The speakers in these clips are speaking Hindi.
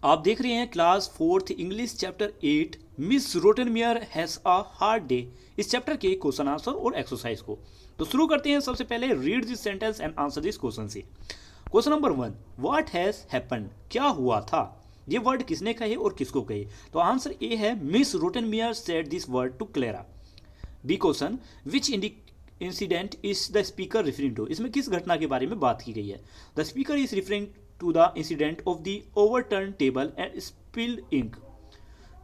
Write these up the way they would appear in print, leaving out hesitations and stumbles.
आप देख रहे हैं class fourth English chapter 8 miss Rottenmeier has a hard day. इस चैप्टर के क्वेश्चन आंसर और एक्सरसाइज को तो शुरू करते हैं। सबसे पहले read this sentence and answer this question से। Question number 1, what has happened, क्या हुआ था। ये वर्ड किसने कहे और किसको कहे, तो आंसर ए है miss Rottenmeier said this word to Clara. B question, which incident is the speaker referring to, इसमें किस घटना के बारे में बात की गई है। The speaker is referring to the incident of the overturn table and spilled ink.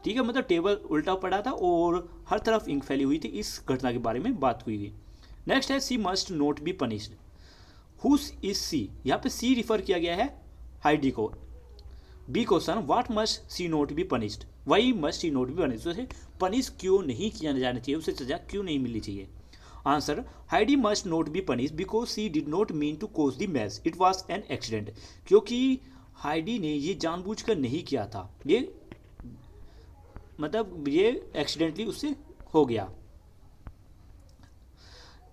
ठीक है, मतलब टेबल उल्टा पड़ा था और हर तरफ इंक फैली हुई थी, इस घटना के बारे में बात हुई थी। नेक्स्ट है she must not be punished. Who is she, यहाँ पे सी रिफर किया गया है हाइडी को। B question, what must she not be punished, why must she not be punished, उसे पनिश क्यों नहीं किया जाना चाहिए, उसे सजा क्यों नहीं मिलनी चाहिए। Answer, Heidi must not be punish because she did not mean to cause the mess, it was an accident, क्योंकि हाइडी ने ये जानबूझकर नहीं किया था, ये मतलब ये एक्सीडेंटली उससे हो गया।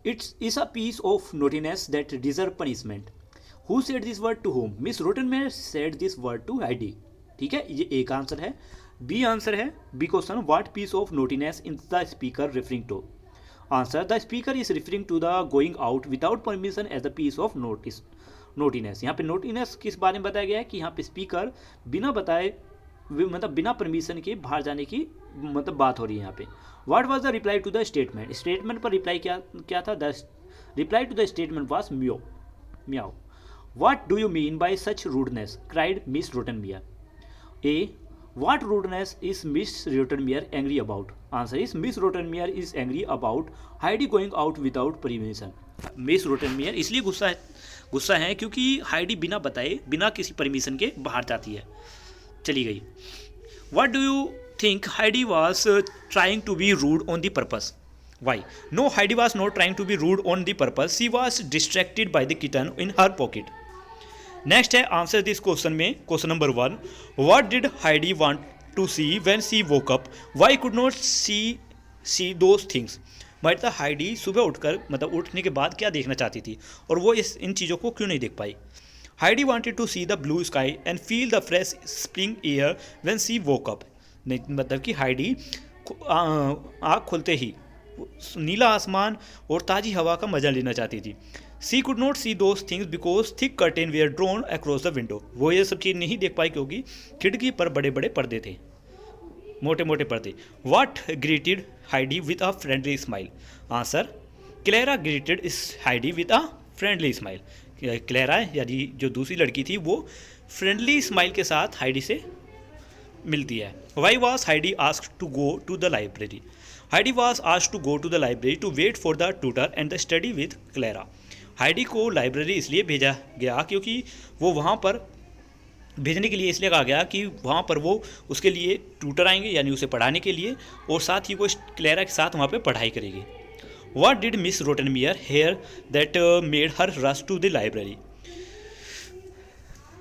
It's is a piece of naughtiness that deserve punishment. Who said this word to whom, miss Rottenmeier said this word to Heidi. ठीक है, ये एक आंसर है। बी आंसर है B question, what piece of naughtiness in the speaker referring to. Answer, the speaker is referring to the going out without permission as the piece of naughtiness. यहाँ पे नोटिनेस किस बारे में बताया गया है कि यहाँ पे स्पीकर बिना बताए मतलब बिना परमिशन के बाहर जाने की मतलब बात हो रही है यहाँ पे। What was the reply to the statement, statement पर रिप्लाई क्या था। The reply to the statement was meow meow. What do you mean by such rudeness, cried miss Rottenmeier. A, what rudeness is Miss Rottenmeier angry about? Answer is Miss Rottenmeier is angry about Heidi going out without permission. Miss Rottenmeier इसलिए गुस्सा है क्योंकि हाइडी बिना बताए बिना किसी परमिशन के बाहर जाती है, चली गई। What do you think Heidi was trying to be rude on the purpose? Why? No, Heidi was not trying to be rude on the purpose. She was distracted by the kitten in her pocket. Next है आंसर दिस क्वेश्चन में। Question number 1, what did Heidi want to see when she woke up, why could not see those things. मतलब हाइडी सुबह उठकर मतलब उठने के बाद क्या देखना चाहती थी और वो इन चीज़ों को क्यों नहीं देख पाई। Heidi wanted to see the blue sky and feel the fresh spring air when she woke up. मतलब कि हाइडी आँख खोलते ही नीला आसमान और ताज़ी हवा का मजा लेना चाहती थी। She could not see those things because thick curtain were drawn across the window. वो ये सब चीज़ नहीं देख पाई क्योंकि खिड़की पर बड़े बड़े पर्दे थे, मोटे मोटे पर्दे। What greeted Heidi with a friendly smile? Answer, Clara greeted Heidi with a friendly smile. Clara यानी जो दूसरी लड़की थी वो फ्रेंडली स्माइल के साथ हाइडी से मिलती है। Why was Heidi asked to go to the library? Heidi was asked to go to the library to wait for the tutor and the study with Clara. Heidi को लाइब्रेरी इसलिए भेजा गया क्योंकि वो वहाँ पर भेजने के लिए इसलिए कहा गया कि वहाँ पर वो उसके लिए ट्यूटर आएंगे यानी उसे पढ़ाने के लिए, और साथ ही वो क्लेरा के साथ वहाँ पे पढ़ाई करेगी। What did miss Rottenmeier hear that made her rush to the library.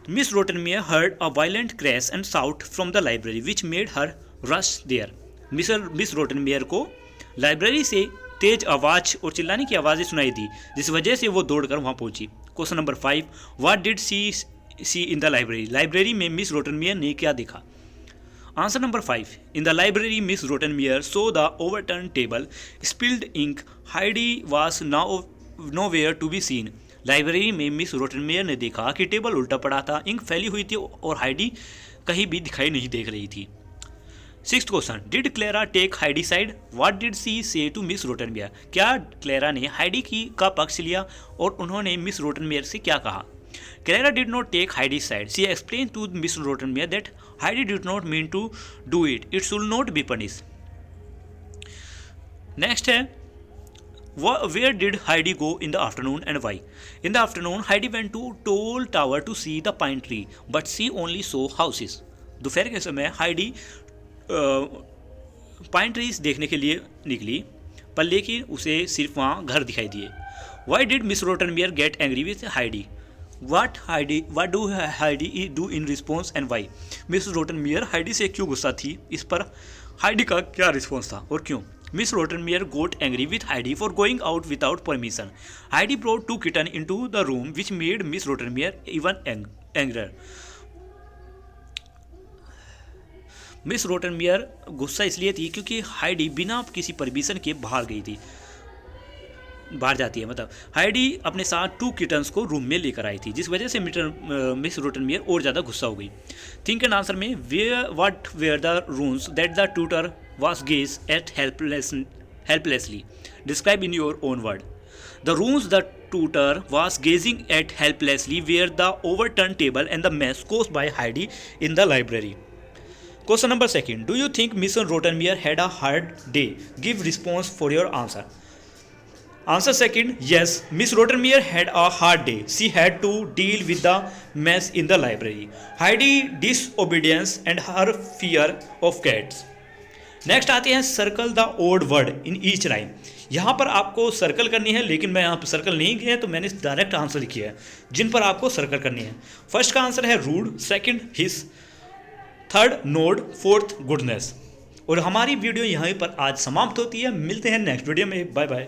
Miss Rottenmeier heard a violent crash and shout from the library which made her rush there. Miss Rottenmeier को लाइब्रेरी से तेज आवाज़ और चिल्लाने की आवाज़ें सुनाई दी जिस वजह से वो दौड़कर वहाँ पहुंची। Question number 5, what did she in the library, library में मिस रोटनमेयर ने क्या देखा। Answer number 5, in the library miss Rottenmeier saw the overturn table spilled ink, Heidi was now nowhere to be seen. Library में मिस रोटनमेयर ने देखा कि टेबल उल्टा पड़ा था, इंक फैली हुई थी और हाइडी कहीं भी दिखाई नहीं देख रही थी। 6th question, did Clara take Heidi side, what did she say to miss रोटनमेयर। क्या क्लेरा ने हाइडी का पक्ष लिया और उन्होंने मिस रोटनमेयर से क्या कहा। Clara did not take Heidi side, she explain to miss Rottenmeier that Heidi did not mean to do it, it should not be punish. Next है where did Heidi go in the afternoon and why. In the afternoon Heidi went to tall tower to see the pine tree but she only saw houses. दोपहर के समय हाइडी पाइन ट्रीज देखने के लिए निकली पर लेकिन उसे सिर्फ वहाँ घर दिखाई दिए। Why did miss Rottenmeier get angry with Heidi, what do Heidi do in response and why. Miss Rottenmeier Heidi से क्यों गुस्सा थी, इस पर हाइडी का क्या रिस्पॉन्स था और क्यों। Miss Rottenmeier got angry with Heidi for going out without permission. Heidi brought 2 kitten into the room which made miss Rottenmeier even angrier. Miss Rottenmeier गुस्सा इसलिए थी क्योंकि हाइडी बिना किसी परमिशन के बाहर गई थी, बाहर जाती है मतलब। हाइडी अपने साथ 2 किटन्स को रूम में लेकर आई थी, जिस वजह से मिस रोटनमेयर और ज़्यादा गुस्सा हो गई। थिंक एंड आंसर में what were the rooms that the tutor was gaze at helplessly, describe in your own word. The rooms the tutor was gazing at helplessly were the overturned table and the mess caused by Heidi in the library. Question number 2. Do you think Miss Rottenmeier had a hard day? Give response for your answer. Answer second, yes, Miss Rottenmeier had a hard day. She had to deal with the mess in the library, Heidi's disobedience and her fear of cats. Next आते हैं circle the odd word in each line. यहाँ पर आपको सर्कल करनी है, लेकिन मैं यहाँ पर सर्कल नहीं किया है तो मैंने डायरेक्ट आंसर लिखी है जिन पर आपको सर्कल करनी है। फर्स्ट का आंसर है रूड, सेकंड हिस, थर्ड नोड, फोर्थ गुडनेस। और हमारी वीडियो यहीं पर आज समाप्त होती है। मिलते हैं नेक्स्ट वीडियो में। Bye bye.